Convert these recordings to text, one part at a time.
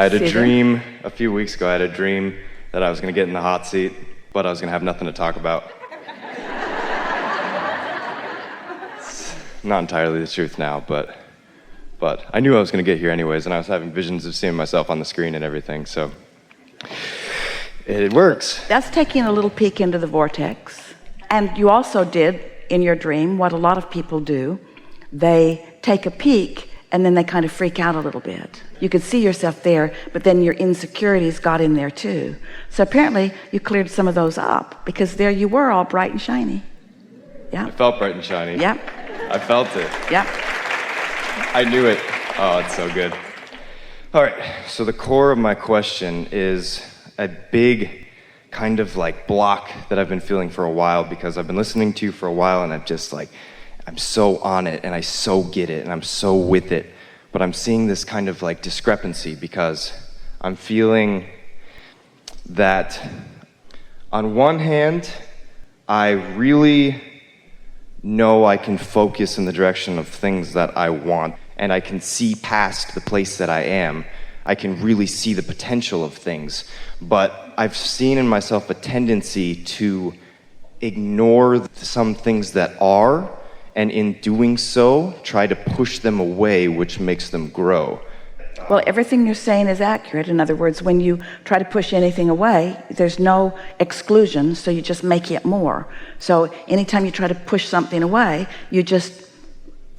I had a dream a few weeks ago. I had a dream that I was going to get in the hot seat, but I was going to have nothing to talk about. It's not entirely the truth now, but I knew I was going to get here anyways, and I was having visions of seeing myself on the screen and everything, so it works. That's taking a little peek into the vortex. And you also did, in your dream, what a lot of people do. They take a peek, and then they kind of freak out a little bit. You could see yourself there, but then your insecurities got in there too. So apparently, you cleared some of those up, because there you were, all bright and shiny. Yeah. I felt bright and shiny. Yep. I felt it. Yep. I knew it. Oh, it's so good. All right, so the core of my question is a big kind of like block that I've been feeling for a while, because I've been listening to you for a while, and I'm just like, I'm so on it, and I so get it, and I'm so with it. But I'm seeing this kind of like discrepancy, because I'm feeling that on one hand, I really know I can focus in the direction of things that I want, and I can see past the place that I am. I can really see the potential of things, but I've seen in myself a tendency to ignore some things that are, and in doing so, try to push them away, which makes them grow. Well, everything you're saying is accurate. In other words, when you try to push anything away, there's no exclusion, so you just make it more. So anytime you try to push something away, you just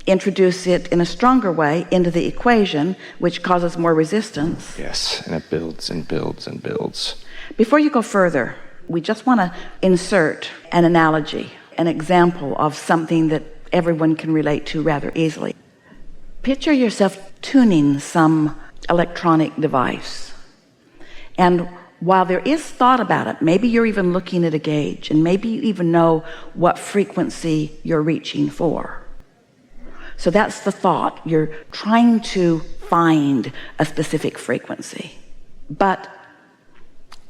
introduce it in a stronger way into the equation, which causes more resistance. Yes, and it builds and builds and builds. Before you go further, we just want to insert an analogy, an example of something that everyone can relate to rather easily. Picture yourself tuning some electronic device. And while there is thought about it, maybe you're even looking at a gauge, and maybe you even know what frequency you're reaching for. So that's the thought. You're trying to find a specific frequency. But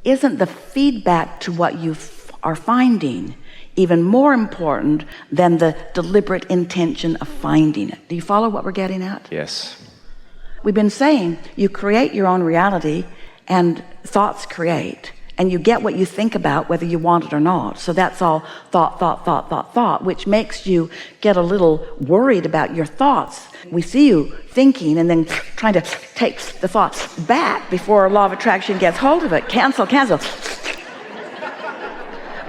isn't the feedback to what you are finding even more important than the deliberate intention of finding it? Do you follow what we're getting at? Yes. We've been saying you create your own reality, and thoughts create, and you get what you think about whether you want it or not. So that's all thought, which makes you get a little worried about your thoughts. We see you thinking and then trying to take the thoughts back before law of attraction gets hold of it. Cancel.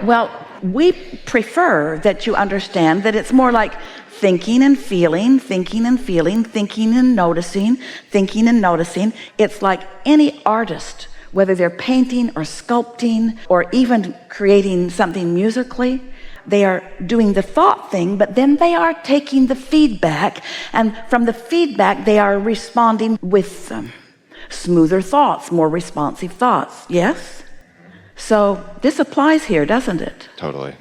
Well, we prefer that you understand that it's more like thinking and feeling, thinking and feeling, thinking and noticing, thinking and noticing. It's like any artist, whether they're painting or sculpting or even creating something musically, they are doing the thought thing, but then they are taking the feedback, and from the feedback they are responding with them. Smoother thoughts, more responsive thoughts. Yes? So this applies here, doesn't it? Totally.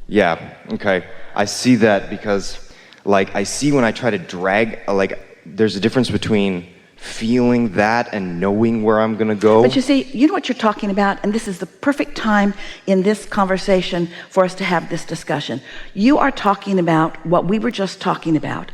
Yeah, okay. I see that because, like, I see when I try to drag, like, there's a difference between feeling that and knowing where I'm going to go. But you see, you know what you're talking about, and this is the perfect time in this conversation for us to have this discussion. You are talking about what we were just talking about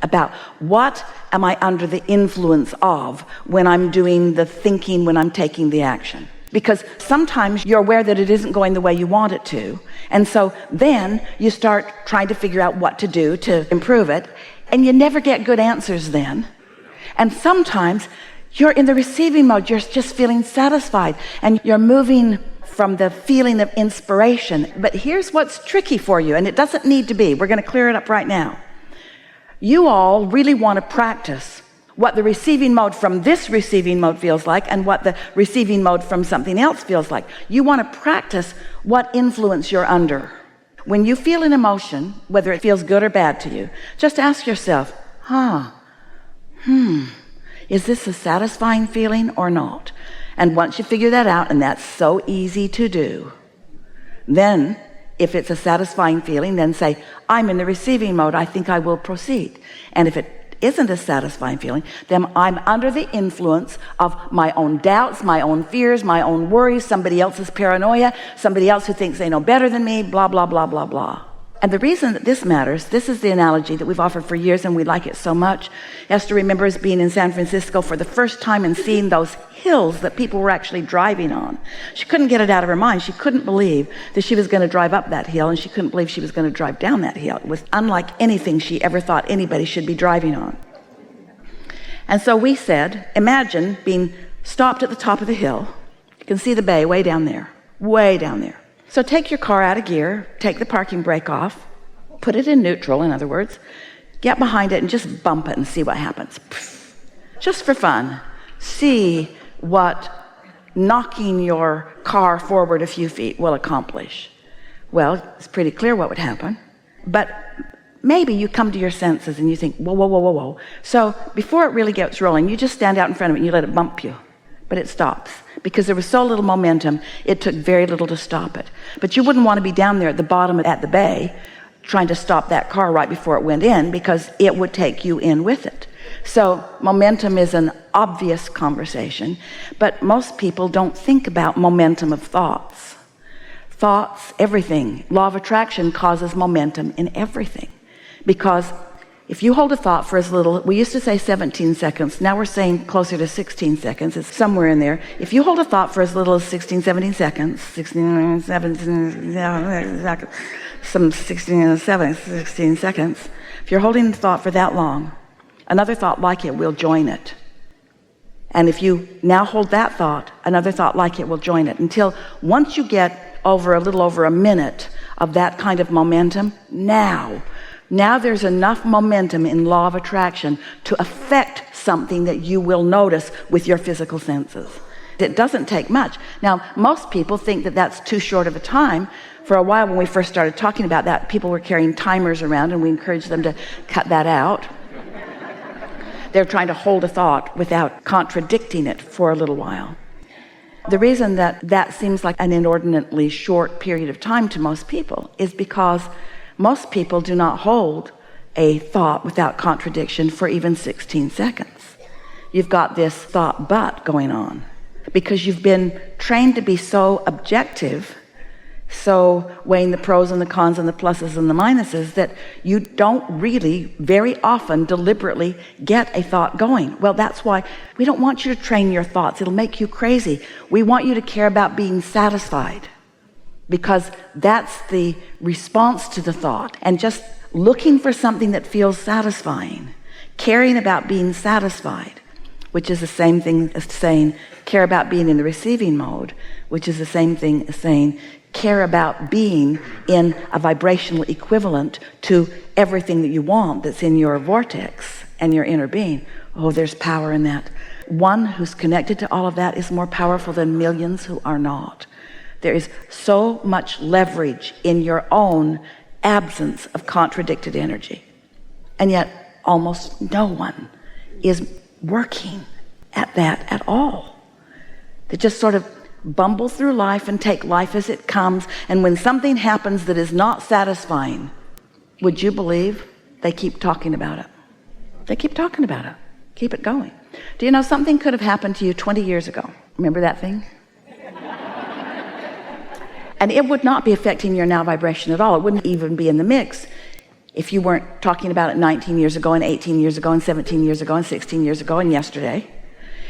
what am I under the influence of when I'm doing the thinking, when I'm taking the action. Because sometimes you're aware that it isn't going the way you want it to, and so then you start trying to figure out what to do to improve it, and you never get good answers then. And sometimes you're in the receiving mode, you're just feeling satisfied, and you're moving from the feeling of inspiration. But here's what's tricky for you, and it doesn't need to be. We're going to clear it up right now. You all really want to practice what the receiving mode from this receiving mode feels like and what the receiving mode from something else feels like. You want to practice what influence you're under. When you feel an emotion, whether it feels good or bad to you, just ask yourself, is this a satisfying feeling or not? And once you figure that out, and that's so easy to do, then if it's a satisfying feeling, then say, I'm in the receiving mode, I think I will proceed. And if it isn't a satisfying feeling, then I'm under the influence of my own doubts, my own fears, my own worries, somebody else's paranoia, somebody else who thinks they know better than me, blah, blah, blah, blah, blah. And the reason that this matters, this is the analogy that we've offered for years and we like it so much. Esther remembers being in San Francisco for the first time and seeing those hills that people were actually driving on. She couldn't get it out of her mind. She couldn't believe that she was going to drive up that hill, and she couldn't believe she was going to drive down that hill. It was unlike anything she ever thought anybody should be driving on. And so we said, imagine being stopped at the top of the hill. You can see the bay way down there, way down there. So take your car out of gear, take the parking brake off, put it in neutral, in other words, get behind it and just bump it and see what happens. Just for fun. See what knocking your car forward a few feet will accomplish. Well, it's pretty clear what would happen. But maybe you come to your senses and you think, whoa, whoa, whoa, whoa, whoa. So before it really gets rolling, you just stand out in front of it and you let it bump you. But it stops. Because there was so little momentum, it took very little to stop it. But you wouldn't want to be down there at the bottom at the bay trying to stop that car right before it went in, because it would take you in with it. So momentum is an obvious conversation, but most people don't think about momentum of thoughts. Thoughts, everything. Law of attraction causes momentum in everything. Because if you hold a thought for as little, we used to say 17 seconds, now we're saying closer to 16 seconds, it's somewhere in there. If you hold a thought for as little as 16, 17 seconds, 16, 17 seconds, some 16, 16 seconds, if you're holding the thought for that long, another thought like it will join it. And if you now hold that thought, another thought like it will join it, until once you get over a little over a minute of that kind of momentum, now there's enough momentum in law of attraction to affect something that you will notice with your physical senses. It doesn't take much. Now, most people think that that's too short of a time. For a while, when we first started talking about that, people were carrying timers around, and we encouraged them to cut that out. They're trying to hold a thought without contradicting it for a little while. The reason that that seems like an inordinately short period of time to most people is because most people do not hold a thought without contradiction for even 16 seconds. You've got this thought but going on because you've been trained to be so objective, so weighing the pros and the cons and the pluses and the minuses, that you don't really very often deliberately get a thought going. Well, that's why we don't want you to train your thoughts. It'll make you crazy. We want you to care about being satisfied, because that's the response to the thought. And just looking for something that feels satisfying, caring about being satisfied, which is the same thing as saying care about being in the receiving mode, which is the same thing as saying care about being in a vibrational equivalent to everything that you want that's in your vortex and your inner being. Oh, there's power in that. One who's connected to all of that is more powerful than millions who are not. There is so much leverage in your own absence of contradicted energy. And yet almost no one is working at that at all. They just sort of bumble through life and take life as it comes. And when something happens that is not satisfying, would you believe they keep talking about it? They keep talking about it. Keep it going. Do you know something could have happened to you 20 years ago? Remember that thing? And it would not be affecting your now vibration at all. It wouldn't even be in the mix if you weren't talking about it 19 years ago and 18 years ago and 17 years ago and 16 years ago and yesterday.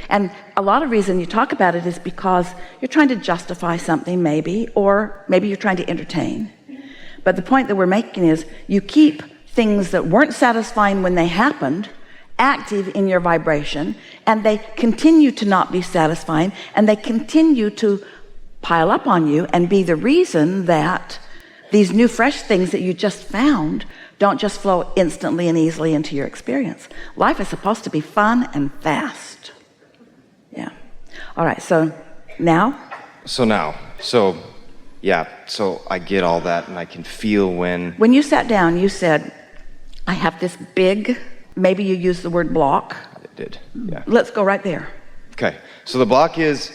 And a lot of reason you talk about it is because you're trying to justify something maybe, or maybe you're trying to entertain. But the point that we're making is you keep things that weren't satisfying when they happened active in your vibration, and they continue to not be satisfying, and they continue to pile up on you and be the reason that these new fresh things that you just found don't just flow instantly and easily into your experience. Life is supposed to be fun and fast. Yeah. All right, so now I get all that, and I can feel when you sat down, you said, I have this big, maybe you used the word block. I did, yeah. Let's go right there. Okay, so the block is,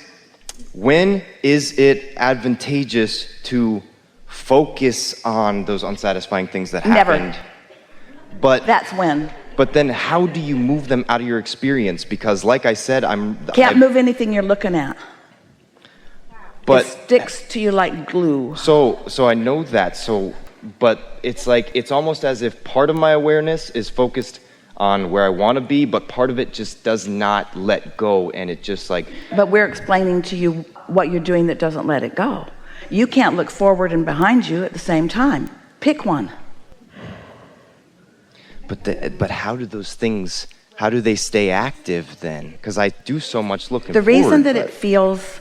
when is it advantageous to focus on those unsatisfying things that happened? Never. But that's when. But then how do you move them out of your experience? Because like I said, Can't move anything you're looking at. But it sticks to you like glue. So I know that. So but it's like, it's almost as if part of my awareness is focused on where I want to be, but part of it just does not let go, and it just like... But we're explaining to you what you're doing that doesn't let it go. You can't look forward and behind you at the same time. Pick one. But how do those things, how do they stay active then? Because I do so much looking The forward. reason that it feels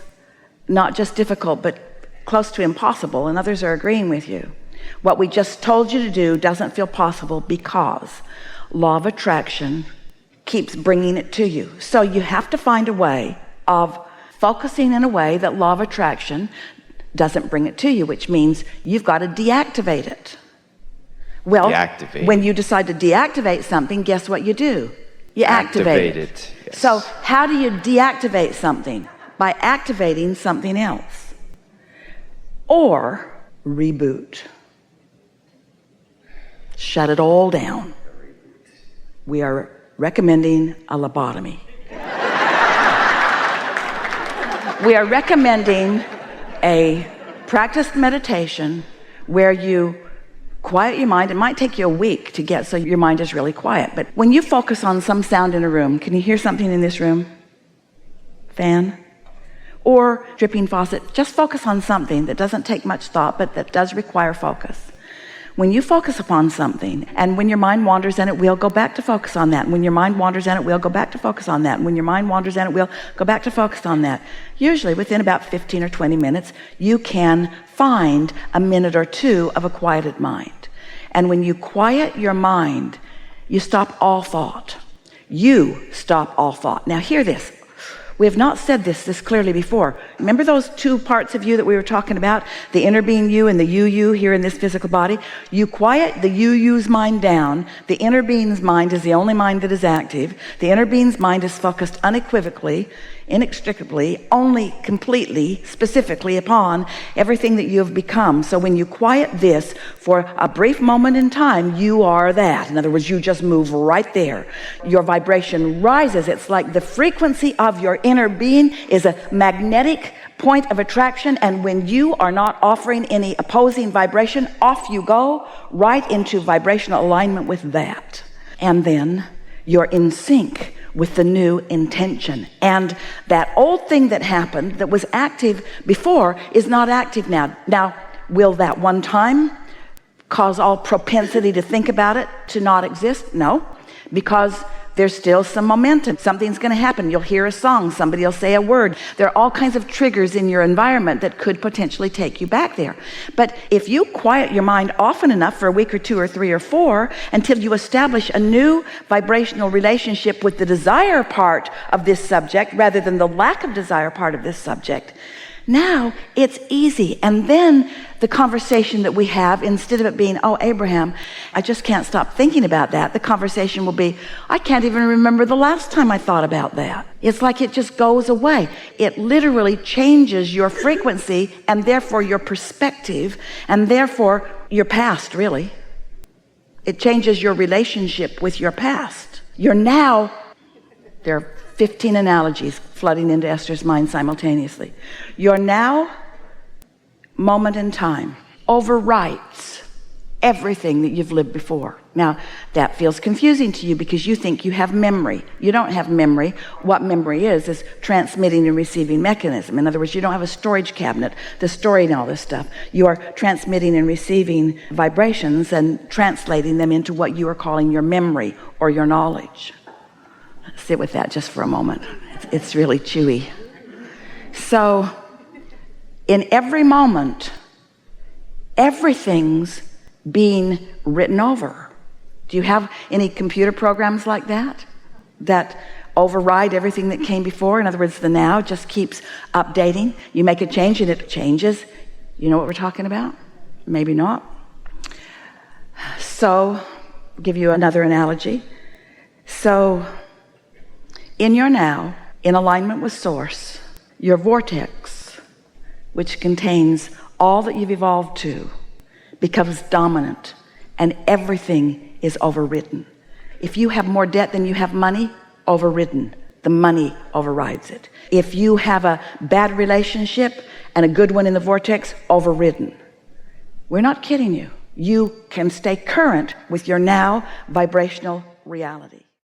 not just difficult, but close to impossible, and others are agreeing with you, what we just told you to do doesn't feel possible because law of attraction keeps bringing it to you. So you have to find a way of focusing in a way that law of attraction doesn't bring it to you, which means you've got to deactivate it. Well, Deactivate. When you decide to deactivate something, guess what you do? You activate it. Yes. So how do you deactivate something? By activating something else. Or reboot. Shut it all down. We are recommending a lobotomy. We are recommending a practiced meditation where you quiet your mind. It might take you a week to get so your mind is really quiet. But when you focus on some sound in a room, can you hear something in this room? Fan? Or dripping faucet? Just focus on something that doesn't take much thought, but that does require focus. When you focus upon something, and when your mind wanders and it will, go back to focus on that. And when your mind wanders and it will, go back to focus on that. And when your mind wanders and it will, go back to focus on that. Usually within about 15 or 20 minutes, you can find a minute or two of a quieted mind. And when you quiet your mind, you stop all thought. You stop all thought. Now hear this. We have not said this clearly before. Remember those two parts of you that we were talking about? The inner being you and the you here in this physical body? You quiet the you's mind down. The inner being's mind is the only mind that is active. The inner being's mind is focused unequivocally, inextricably, only completely, specifically upon everything that you have become. So when you quiet this for a brief moment in time, you are that. In other words, you just move right there. Your vibration rises. It's like the frequency of your inner being is a magnetic point of attraction, and when you are not offering any opposing vibration, off you go right into vibrational alignment with that. And then you're in sync with the new intention, and that old thing that happened that was active before is not active now. Now, will that one time cause all propensity to think about it to not exist? No, because there's still some momentum. Something's going to happen. You'll hear a song. Somebody will say a word. There are all kinds of triggers in your environment that could potentially take you back there. But if you quiet your mind often enough for a week or two or three or four until you establish a new vibrational relationship with the desire part of this subject rather than the lack of desire part of this subject, now it's easy. And then the conversation that we have, instead of it being, oh, Abraham, I just can't stop thinking about that, the conversation will be, I can't even remember the last time I thought about that. It's like it just goes away. It literally changes your frequency and therefore your perspective and therefore your past, really. It changes your relationship with your past. You're now, there are 15 analogies flooding into Esther's mind simultaneously. Your now moment in time overwrites everything that you've lived before. Now, that feels confusing to you because you think you have memory. You don't have memory. What memory is transmitting and receiving mechanism. In other words, you don't have a storage cabinet, the storing all this stuff. You are transmitting and receiving vibrations and translating them into what you are calling your memory or your knowledge. Sit with that just for a moment. It's really chewy. So, in every moment, everything's being written over. Do you have any computer programs like that override everything that came before? In other words, the now just keeps updating. You make a change and it changes. You know what we're talking about? Maybe not. So, I'll give you another analogy. So, in your now, in alignment with source, your vortex, which contains all that you've evolved to, becomes dominant, and everything is overridden. If you have more debt than you have money, overridden. The money overrides it. If you have a bad relationship and a good one in the vortex, overridden. We're not kidding you. you can stay current with your now vibrational reality.